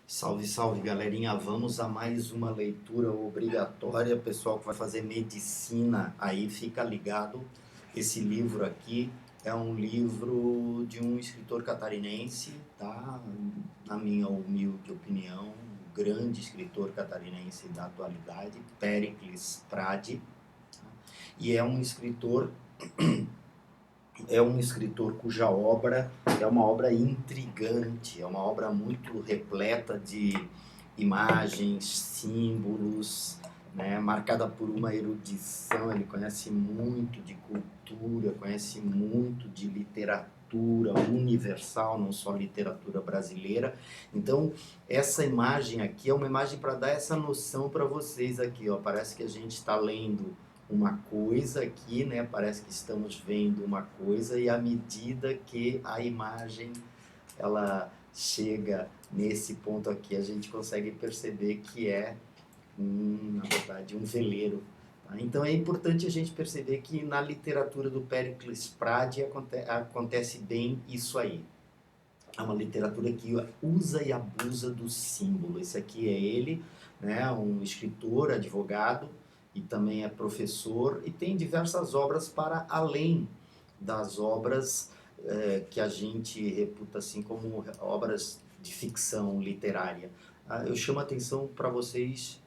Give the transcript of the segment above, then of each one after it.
Salve, salve, galerinha. Vamos a mais uma leitura obrigatória. Pessoal que vai fazer medicina aí, fica ligado. Esse livro aqui é um livro de um escritor catarinense, tá? Na minha humilde opinião, um grande escritor catarinense da atualidade, Péricles Prade. Tá? E é um escritor cuja obra é uma obra intrigante, é uma obra muito repleta de imagens, símbolos, né, marcada por uma erudição. Ele conhece muito de cultura, conhece muito de literatura universal, não só literatura brasileira. Então, essa imagem aqui é uma imagem para dar essa noção para vocês aqui, ó. Parece que a gente está lendo uma coisa aqui, né? Parece que estamos vendo uma coisa e à medida que a imagem ela chega nesse ponto aqui, a gente consegue perceber que é, na verdade, um veleiro. Tá? Então é importante a gente perceber que na literatura do Péricles Prade acontece bem isso aí. É uma literatura que usa e abusa do símbolo. Esse aqui é ele, né, um escritor, advogado e também é professor e tem diversas obras para além das obras que a gente reputa assim como obras de ficção literária. Eu chamo a atenção para vocês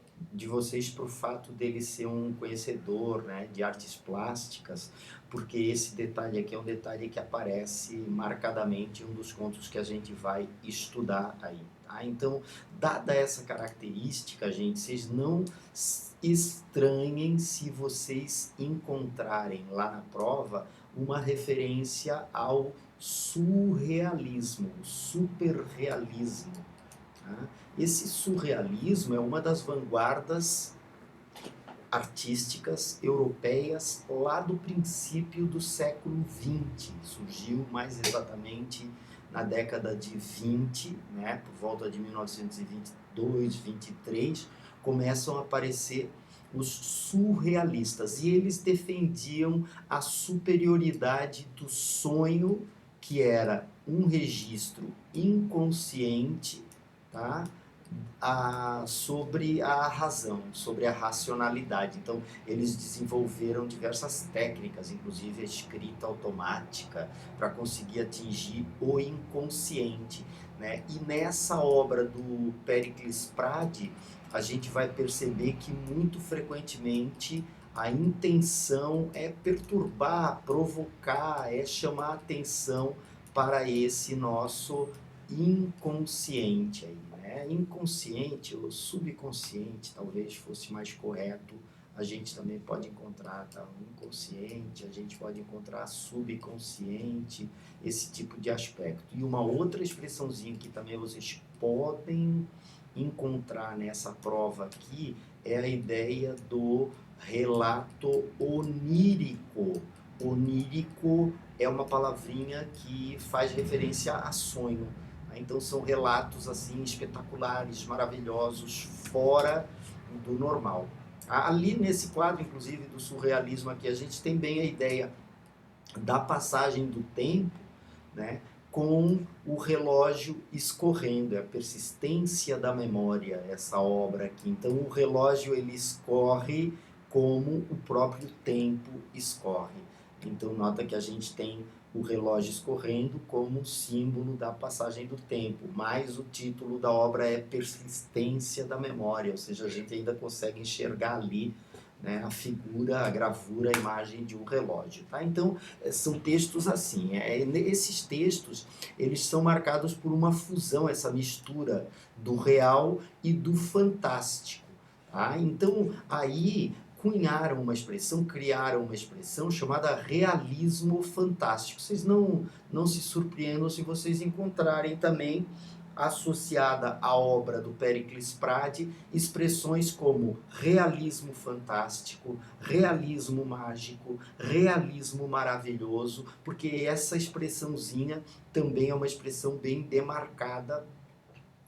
para o fato dele ser um conhecedor, né, de artes plásticas, porque esse detalhe aqui é um detalhe que aparece marcadamente em um dos contos que a gente vai estudar aí. Tá? Então, dada essa característica, gente, vocês não estranhem se vocês encontrarem lá na prova uma referência ao surrealismo, superrealismo. Tá? Esse surrealismo é uma das vanguardas artísticas europeias lá do princípio do século XX. Surgiu mais exatamente na década de 20, né, por volta de 1922, 23, começam a aparecer os surrealistas e eles defendiam a superioridade do sonho, que era um registro inconsciente, tá? Sobre a razão, sobre a racionalidade. Então, eles desenvolveram diversas técnicas, inclusive a escrita automática, para conseguir atingir o inconsciente. Né? E nessa obra do Péricles Prade, a gente vai perceber que muito frequentemente a intenção é perturbar, provocar, é chamar atenção para esse nosso inconsciente aí, né? Inconsciente ou subconsciente talvez fosse mais correto. A gente também pode encontrar, tá, o inconsciente, a gente pode encontrar subconsciente, esse tipo de aspecto. E uma outra expressãozinha que também vocês podem encontrar nessa prova aqui é a ideia do relato onírico. Onírico é uma palavrinha que faz referência a sonho. Então são relatos assim espetaculares, maravilhosos, fora do normal. Ali nesse quadro, inclusive, do surrealismo aqui, a gente tem bem a ideia da passagem do tempo, né, com o relógio escorrendo, é a persistência da memória, essa obra aqui. Então o relógio ele escorre como o próprio tempo escorre. Então nota que a gente tem o relógio escorrendo como símbolo da passagem do tempo, mas o título da obra é Persistência da Memória, ou seja, a gente ainda consegue enxergar ali, né, a figura, a gravura, a imagem de um relógio. Tá? Então, são textos assim. Esses textos, eles são marcados por uma fusão, essa mistura do real e do fantástico. Tá? Então, aí cunharam uma expressão, criaram uma expressão chamada realismo fantástico. Vocês não se surpreendam se vocês encontrarem também associada à obra do Péricles Prade expressões como realismo fantástico, realismo mágico, realismo maravilhoso, porque essa expressãozinha também é uma expressão bem demarcada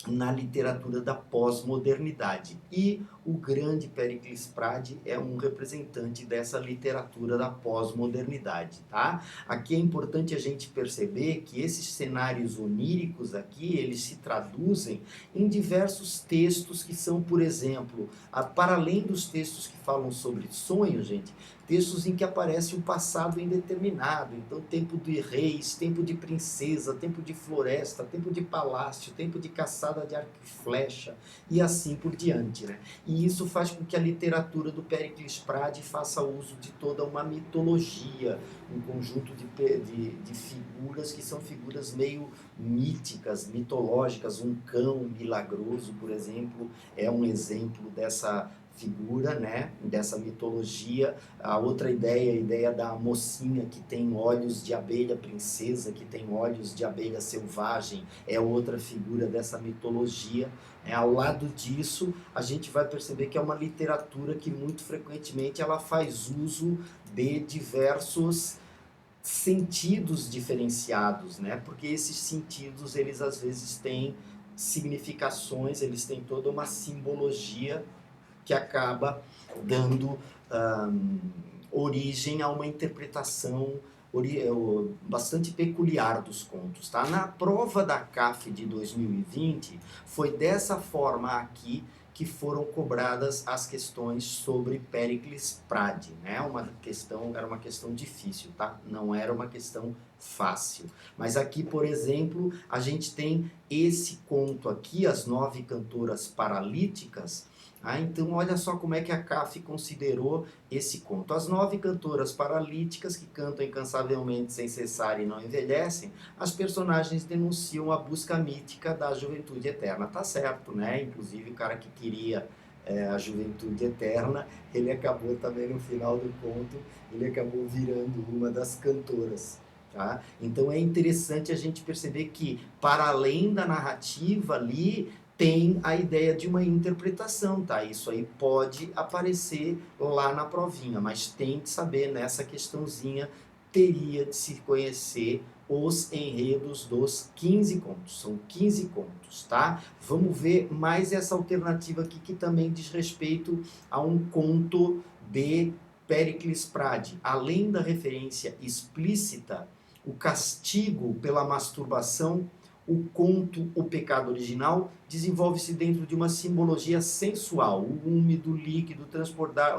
na literatura da pós-modernidade. E o grande Péricles Prade é um representante dessa literatura da pós-modernidade, tá? Aqui é importante a gente perceber que esses cenários oníricos aqui, eles se traduzem em diversos textos que são, por exemplo, para além dos textos que falam sobre sonhos, gente, textos em que aparece um passado indeterminado, então tempo de reis, tempo de princesa, tempo de floresta, tempo de palácio, tempo de caçada de arco e flecha, e assim por diante, né? E isso faz com que a literatura do Péricles Prade faça uso de toda uma mitologia, um conjunto de figuras que são figuras meio míticas, mitológicas. Um cão milagroso, por exemplo, é um exemplo dessa figura, né, dessa mitologia. A outra ideia, a ideia da mocinha que tem olhos de abelha princesa, que tem olhos de abelha selvagem, é outra figura dessa mitologia. Ao lado disso, a gente vai perceber que é uma literatura que muito frequentemente ela faz uso de diversos sentidos diferenciados, né? Porque esses sentidos, eles às vezes têm significações, eles têm toda uma simbologia que acaba dando origem a uma interpretação bastante peculiar dos contos, tá? Na prova da CAF de 2020, foi dessa forma aqui que foram cobradas as questões sobre Péricles Prade, né? Era uma questão difícil, tá? Não era uma questão fácil. Mas aqui, por exemplo, a gente tem esse conto aqui, As Nove Cantoras Paralíticas. Então, olha só como é que a CAF considerou esse conto. As nove cantoras paralíticas que cantam incansavelmente sem cessar e não envelhecem, as personagens denunciam a busca mítica da juventude eterna. Tá certo, né? Inclusive, o cara que queria a juventude eterna, ele acabou também no final do conto, ele acabou virando uma das cantoras. Tá? Então, é interessante a gente perceber que, para além da narrativa ali, tem a ideia de uma interpretação, tá? Isso aí pode aparecer lá na provinha, mas tem que saber, nessa questãozinha, teria de se conhecer os enredos dos 15 contos. São 15 contos, tá? Vamos ver mais essa alternativa aqui, que também diz respeito a um conto de Péricles Prade. Além da referência explícita, o castigo pela masturbação, o conto O Pecado Original desenvolve-se dentro de uma simbologia sensual, o úmido, o líquido, o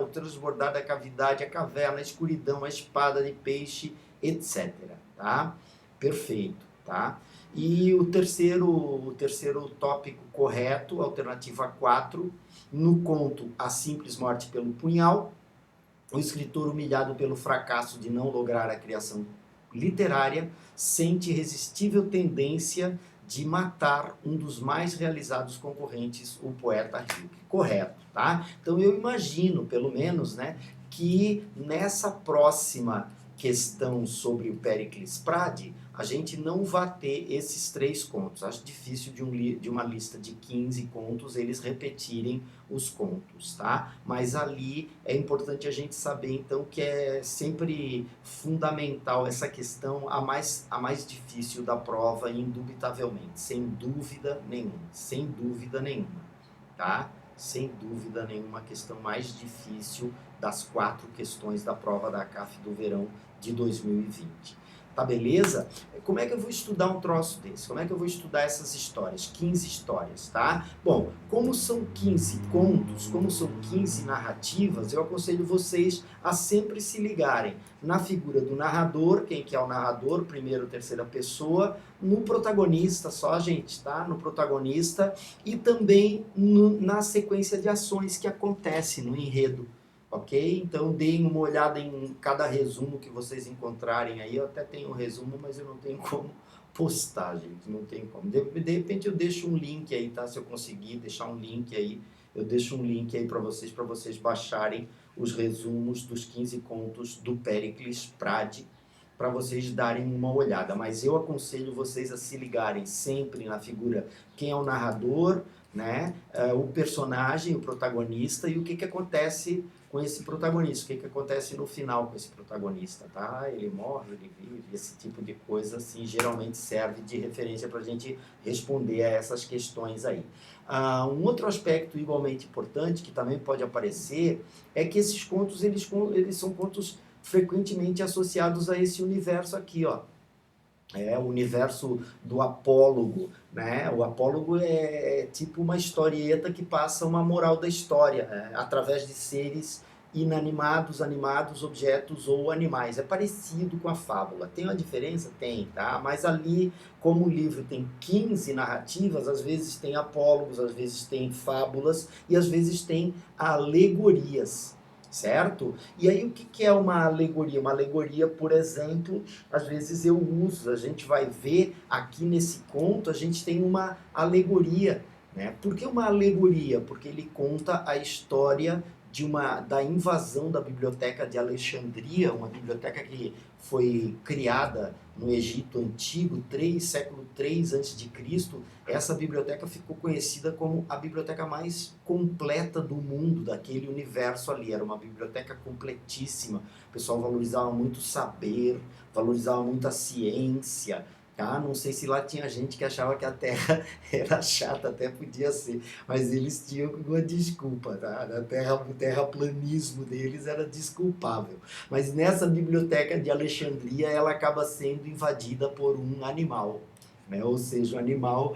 transbordar da cavidade, a caverna, a escuridão, a espada de peixe, etc. Tá? Perfeito, tá? E o terceiro tópico correto, alternativa 4, no conto A Simples Morte pelo Punhal, o escritor, humilhado pelo fracasso de não lograr a criação literária, sente irresistível tendência de matar um dos mais realizados concorrentes, o poeta Rilke. Correto, tá? Então eu imagino, pelo menos, né, que nessa próxima questão sobre o Péricles Prade, a gente não vai ter esses 3 contos. Acho difícil de uma lista de 15 contos eles repetirem os contos, tá? Mas ali é importante a gente saber, então, que é sempre fundamental essa questão, a mais difícil da prova, indubitavelmente, sem dúvida nenhuma, tá? Sem dúvida nenhuma, a questão mais difícil das 4 questões da prova da CAF do verão de 2020. Tá beleza? Como é que eu vou estudar um troço desse? Como é que eu vou estudar essas histórias? 15 histórias, tá? Bom, como são 15 contos, como são 15 narrativas, eu aconselho vocês a sempre se ligarem na figura do narrador, quem que é o narrador, primeira ou terceira pessoa, no protagonista só, gente, tá? No protagonista e também na sequência de ações que acontece no enredo. Ok? Então deem uma olhada em cada resumo que vocês encontrarem aí. Eu até tenho um resumo, mas eu não tenho como postar, gente. Não tem como. De repente eu deixo um link aí, tá? Se eu conseguir deixar um link aí, eu deixo um link aí para vocês baixarem os resumos dos 15 contos do Péricles Prade, para vocês darem uma olhada, mas eu aconselho vocês a se ligarem sempre na figura, quem é o narrador, né, o personagem, o protagonista e o que acontece com esse protagonista, o que acontece no final com esse protagonista, tá? Ele morre, ele vive, esse tipo de coisa, assim, geralmente serve de referência para a gente responder a essas questões aí. Um outro aspecto igualmente importante, que também pode aparecer, é que esses contos, eles são contos frequentemente associados a esse universo aqui, ó. O universo do apólogo, né? O apólogo é tipo uma historieta que passa uma moral da história, através de seres inanimados, animados, objetos ou animais. É parecido com a fábula. Tem uma diferença? Tem, tá? Mas ali, como o livro tem 15 narrativas, às vezes tem apólogos, às vezes tem fábulas e às vezes tem alegorias, certo? E aí o que é uma alegoria? Uma alegoria, por exemplo, às vezes eu uso, a gente vai ver aqui nesse conto, a gente tem uma alegoria, né? Por que uma alegoria? Porque ele conta a história da invasão da biblioteca de Alexandria, uma biblioteca que foi criada no Egito Antigo, século 3 a.C. Essa biblioteca ficou conhecida como a biblioteca mais completa do mundo, daquele universo ali. Era uma biblioteca completíssima. O pessoal valorizava muito o saber, valorizava muito a ciência. Tá? Não sei se lá tinha gente que achava que a Terra era chata, até podia ser, mas eles tinham uma desculpa, tá? O terraplanismo deles era desculpável. Mas nessa biblioteca de Alexandria, ela acaba sendo invadida por um animal, né? Ou seja, um animal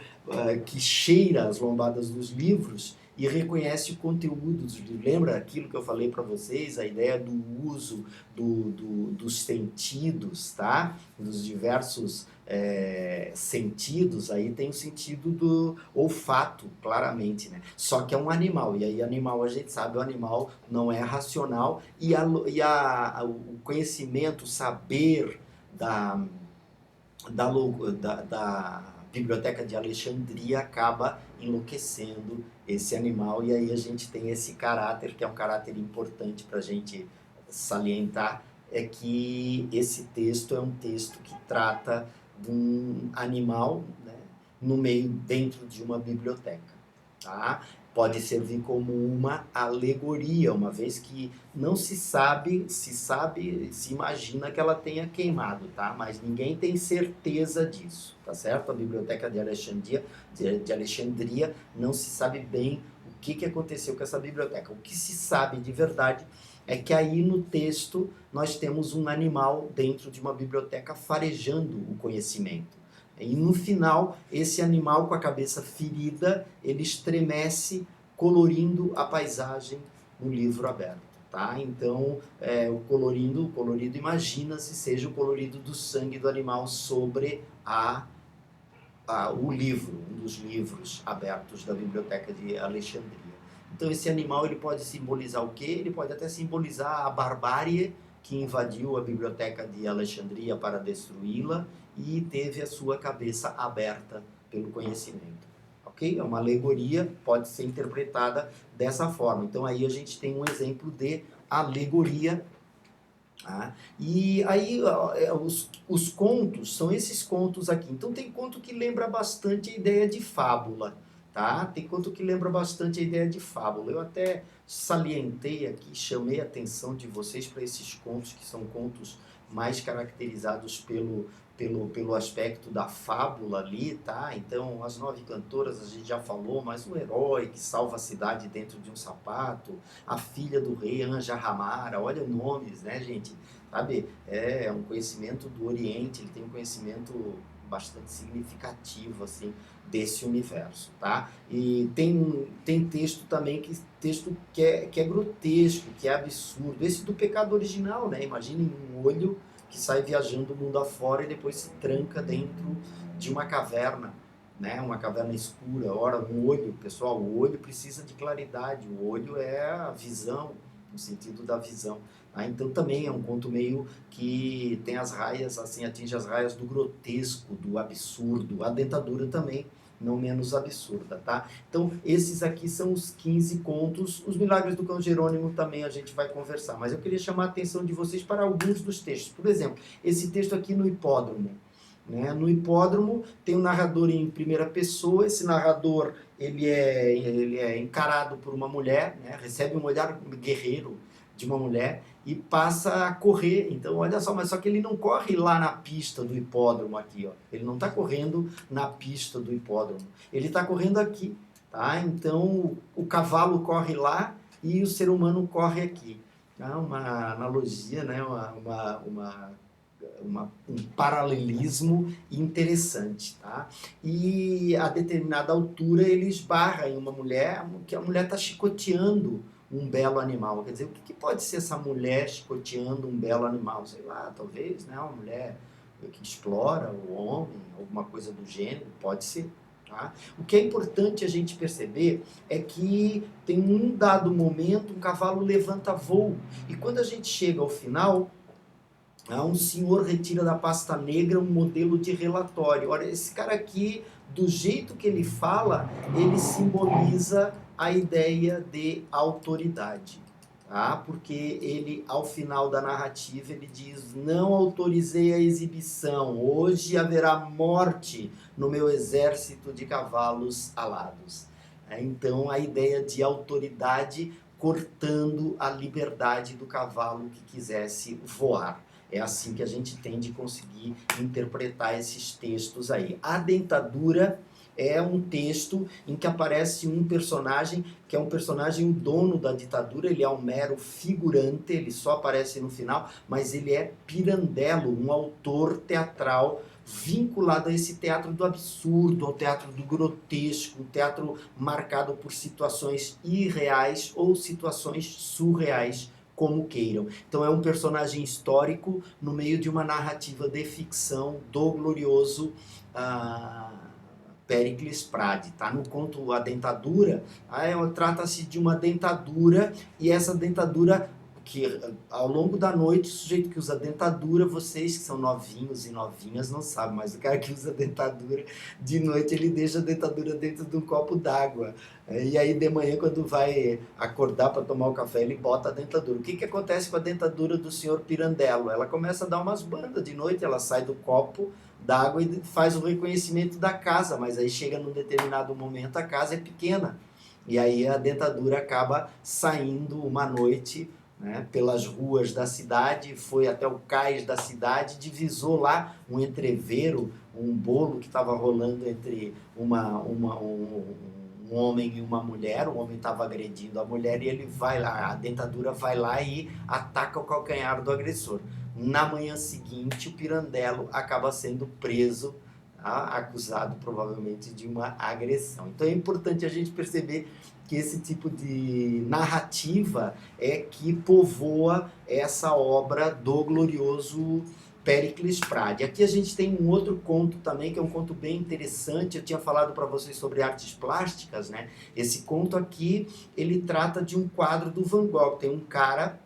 que cheira as lombadas dos livros e reconhece o conteúdo dos livros. Lembra aquilo que eu falei para vocês, a ideia do uso dos sentidos, tá? Dos diversos sentidos, aí tem o sentido do olfato, claramente, né? Só que é um animal, e aí animal, a gente sabe, o animal não é racional, o conhecimento, o saber da Biblioteca de Alexandria acaba enlouquecendo esse animal, e aí a gente tem esse caráter, que é um caráter importante para a gente salientar, é que esse texto é um texto que trata de um animal, né, dentro de uma biblioteca, tá? Pode servir como uma alegoria, uma vez que não se sabe, se imagina que ela tenha queimado, tá? Mas ninguém tem certeza disso, tá certo? A Biblioteca de Alexandria não se sabe bem o que aconteceu com essa biblioteca. O que se sabe de verdade é que aí no texto nós temos um animal dentro de uma biblioteca farejando o conhecimento. E no final, esse animal com a cabeça ferida, ele estremece colorindo a paisagem no livro aberto. Tá? Então, o colorido, imagina-se, seja o colorido do sangue do animal sobre o livro, um dos livros abertos da Biblioteca de Alexandria. Então, esse animal ele pode simbolizar o quê? Ele pode até simbolizar a barbárie que invadiu a Biblioteca de Alexandria para destruí-la e teve a sua cabeça aberta pelo conhecimento. Ok? É uma alegoria, pode ser interpretada dessa forma. Então, aí a gente tem um exemplo de alegoria. Tá? E aí os contos são esses contos aqui. Então tem conto que lembra bastante a ideia de fábula, tá? Tem conto que lembra bastante a ideia de fábula. Eu até salientei aqui, chamei a atenção de vocês para esses contos que são contos mais caracterizados pelo aspecto da fábula ali, tá? Então, as 9 cantoras a gente já falou, mas o herói que salva a cidade dentro de um sapato, a filha do rei, Anja Ramara, olha nomes, né, gente? Sabe? É um conhecimento do Oriente, ele tem um conhecimento bastante significativo, assim, desse universo, tá? E tem texto também, que é grotesco, que é absurdo. Esse do pecado original, né? Imaginem um olho que sai viajando o mundo afora e depois se tranca dentro de uma caverna, né? Uma caverna escura. Ora, um olho, pessoal, o olho precisa de claridade, o olho é a visão, no sentido da visão. Tá? Então também é um conto meio que tem as raias, assim, atinge as raias do grotesco, do absurdo. A dentadura também não menos absurda, tá? Então, esses aqui são os 15 contos. Os Milagres do Cão Jerônimo também a gente vai conversar, mas eu queria chamar a atenção de vocês para alguns dos textos. Por exemplo, esse texto aqui no Hipódromo. Né? No Hipódromo tem um narrador em primeira pessoa. Esse narrador ele é encarado por uma mulher, né? Recebe um olhar guerreiro de uma mulher e passa a correr. Então, olha só, mas só que ele não corre lá na pista do hipódromo aqui, ó. Ele não está correndo na pista do hipódromo. Ele está correndo aqui, tá? Então, o cavalo corre lá e o ser humano corre aqui. Tá? Uma analogia, né? Um paralelismo interessante, tá? E a determinada altura ele esbarra em uma mulher, que a mulher está chicoteando um belo animal. Quer dizer, o que pode ser essa mulher chicoteando um belo animal? Sei lá, talvez, né? Uma mulher que explora o homem, alguma coisa do gênero, pode ser. Tá? O que é importante a gente perceber é que tem um dado momento, um cavalo levanta voo, e quando a gente chega ao final, um senhor retira da pasta negra um modelo de relatório. Olha, esse cara aqui, do jeito que ele fala, ele simboliza a ideia de autoridade. Tá? Porque ele, ao final da narrativa, ele diz: não autorizei a exibição, hoje haverá morte no meu exército de cavalos alados. Então, a ideia de autoridade cortando a liberdade do cavalo que quisesse voar. É assim que a gente tem de conseguir interpretar esses textos aí. A Dentadura é um texto em que aparece um personagem, que é um personagem, o dono da ditadura. Ele é um mero figurante, ele só aparece no final, mas ele é Pirandello, um autor teatral vinculado a esse teatro do absurdo, ao teatro do grotesco, um teatro marcado por situações irreais ou situações surreais, como queiram. Então é um personagem histórico no meio de uma narrativa de ficção do glorioso Péricles Prade. Tá? No conto A Dentadura, trata-se de uma dentadura, e essa dentadura que ao longo da noite, o sujeito que usa dentadura, vocês que são novinhos e novinhas não sabem, mas o cara que usa dentadura, de noite ele deixa a dentadura dentro de um copo d'água. E aí de manhã, quando vai acordar para tomar o café, ele bota a dentadura. O que acontece com a dentadura do senhor Pirandello? Ela começa a dar umas bandas de noite, ela sai do copo d'água e faz o reconhecimento da casa, mas aí chega num determinado momento, a casa é pequena. E aí a dentadura acaba saindo uma noite, né, pelas ruas da cidade, foi até o cais da cidade, divisou lá um entrevero, um bolo que estava rolando entre um homem e uma mulher. O homem estava agredindo a mulher e ele vai lá, a dentadura vai lá e ataca o calcanhar do agressor. Na manhã seguinte, o Pirandello acaba sendo preso, tá? Acusado provavelmente de uma agressão. Então é importante a gente perceber que esse tipo de narrativa é que povoa essa obra do glorioso Péricles Prade. Aqui a gente tem um outro conto também, que é um conto bem interessante. Eu tinha falado para vocês sobre artes plásticas, né? Esse conto aqui, ele trata de um quadro do Van Gogh. Tem um cara,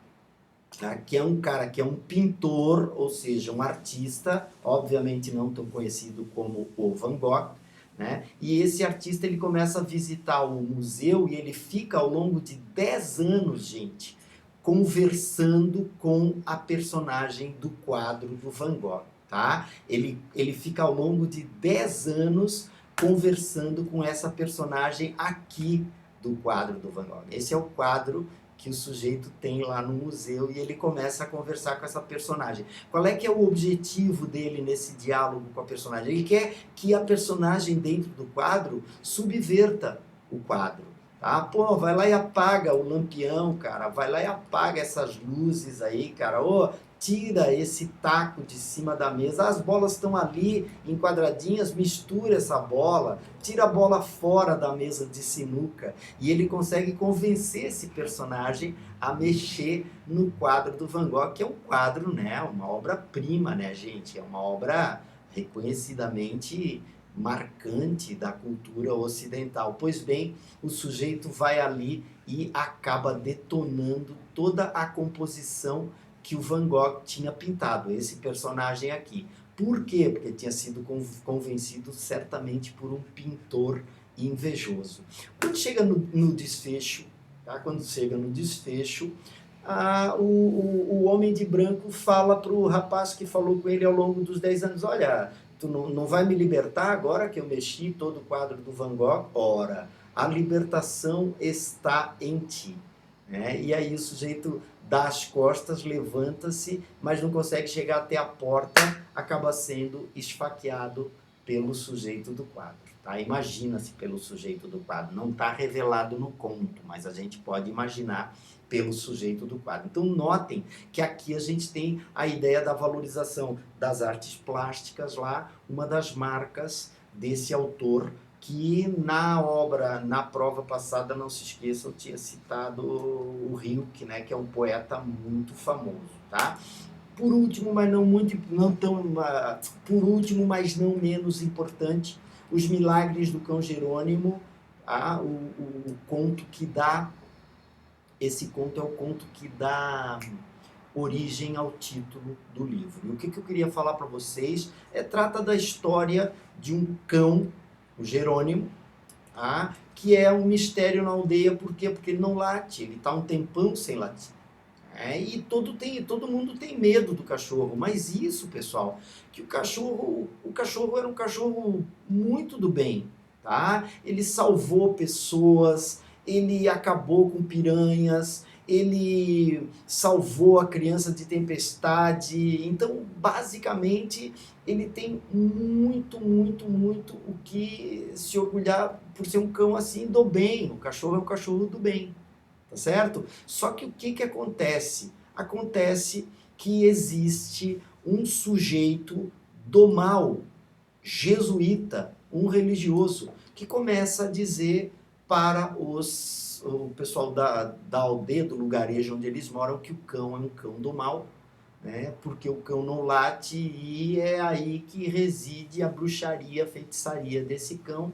que é um pintor, ou seja, um artista, obviamente não tão conhecido como o Van Gogh, né? E esse artista ele começa a visitar o museu e ele fica ao longo de 10 anos, gente, conversando com a personagem do quadro do Van Gogh, tá? Ele fica ao longo de 10 anos conversando com essa personagem aqui do quadro do Van Gogh. Esse é o quadro que o sujeito tem lá no museu e ele começa a conversar com essa personagem. Qual é que é o objetivo dele nesse diálogo com a personagem? Ele quer que a personagem dentro do quadro subverta o quadro. Tá? Pô, vai lá e apaga o lampião, cara. Vai lá e apaga essas luzes aí, cara. Ô, tira esse taco de cima da mesa. As bolas estão ali enquadradinhas, mistura essa bola, tira a bola fora da mesa de sinuca. E ele consegue convencer esse personagem a mexer no quadro do Van Gogh, que é um quadro, né, uma obra-prima, né, gente? É uma obra reconhecidamente marcante da cultura ocidental. Pois bem, o sujeito vai ali e acaba detonando toda a composição que o Van Gogh tinha pintado, esse personagem aqui. Por quê? Porque tinha sido convencido certamente por um pintor invejoso. Quando chega no desfecho, tá? Quando chega no desfecho, o homem de branco fala para o rapaz que falou com ele ao longo dos 10 anos, olha, tu não vai me libertar agora que eu mexi todo o quadro do Van Gogh? Ora, a libertação está em ti. Né? E aí o sujeito dá as costas, levanta-se, mas não consegue chegar até a porta, acaba sendo esfaqueado pelo sujeito do quadro. Tá? Imagina-se pelo sujeito do quadro. Não está revelado no conto, mas a gente pode imaginar pelo sujeito do quadro. Então notem que aqui a gente tem a ideia da valorização das artes plásticas lá, uma das marcas desse autor que na obra, na prova passada, não se esqueçam, eu tinha citado o Rilke, né, que é um poeta muito famoso, tá? Por último, mas por último, mas não menos importante, Os Milagres do Cão Jerônimo, tá? O conto que dá, esse conto é o conto que dá origem ao título do livro. E o que eu queria falar para vocês trata da história de um cão, o Jerônimo, tá? Que é um mistério na aldeia. Por quê? Porque ele não late, ele está um tempão sem latir. E todo mundo tem medo do cachorro, mas isso, pessoal, que o cachorro era um cachorro muito do bem, tá? Ele salvou pessoas, ele acabou com piranhas, ele salvou a criança de tempestade. Então, basicamente, ele tem muito, muito, muito o que se orgulhar por ser um cão assim do bem. O cachorro é o cachorro do bem. Tá certo? Só que o que acontece? Acontece que existe um sujeito do mal, jesuíta, um religioso, que começa a dizer para o pessoal da aldeia, do lugarejo onde eles moram, que o cão é um cão do mal, né? Porque o cão não late e é aí que reside a bruxaria, a feitiçaria desse cão.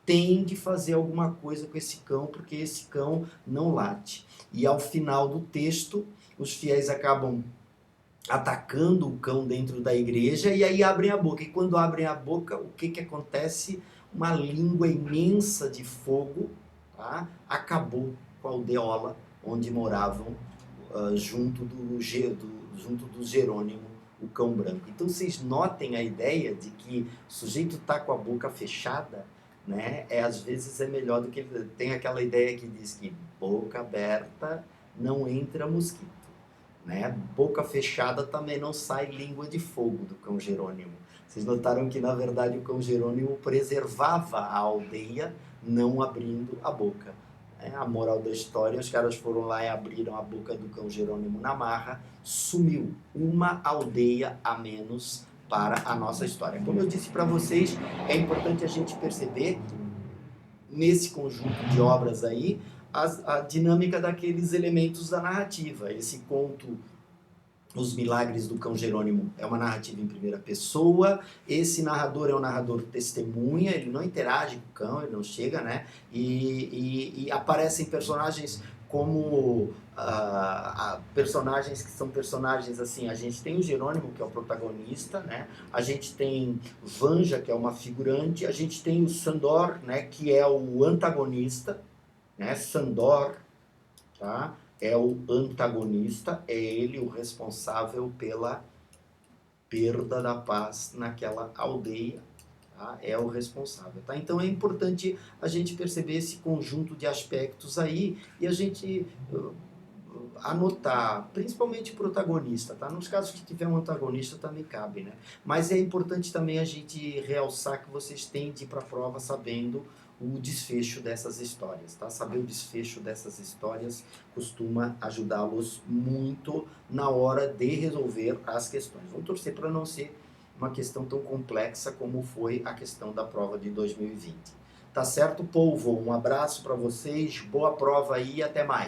Tem de fazer alguma coisa com esse cão, porque esse cão não late. E ao final do texto, os fiéis acabam atacando o cão dentro da igreja e aí abrem a boca. E quando abrem a boca, o que acontece? Uma língua imensa de fogo, tá? Acabou com a aldeola onde moravam junto do Jerônimo, o cão branco. Então vocês notem a ideia de que o sujeito está com a boca fechada, né? Às vezes é melhor do que ele tem aquela ideia que diz que boca aberta não entra mosquito, né? Boca fechada também não sai língua de fogo do cão Jerônimo. Vocês notaram que na verdade o cão Jerônimo preservava a aldeia não abrindo a boca. A moral da história, os caras foram lá e abriram a boca do cão Jerônimo na marra, sumiu uma aldeia a menos para a nossa história. Como eu disse para vocês, é importante a gente perceber nesse conjunto de obras aí a dinâmica daqueles elementos da narrativa. Esse conto, Os Milagres do Cão Jerônimo, é uma narrativa em primeira pessoa. Esse narrador é um narrador testemunha, ele não interage com o cão, ele não chega, né? E aparecem personagens como personagens que são personagens assim. A gente tem o Jerônimo, que é o protagonista, né? A gente tem Vanja, que é uma figurante. A gente tem o Sandor, né? Que é o antagonista, né? Sandor, tá? É o antagonista, é ele o responsável pela perda da paz naquela aldeia, tá? É o responsável, tá? Então é importante a gente perceber esse conjunto de aspectos aí e a gente anotar, principalmente o protagonista, tá? Nos casos que tiver um antagonista também cabe, né? Mas é importante também a gente realçar que vocês têm de ir para a prova sabendo o desfecho dessas histórias, tá? Saber o desfecho dessas histórias costuma ajudá-los muito na hora de resolver as questões. Vamos torcer para não ser uma questão tão complexa como foi a questão da prova de 2020. Tá certo, povo? Um abraço para vocês, boa prova aí e até mais.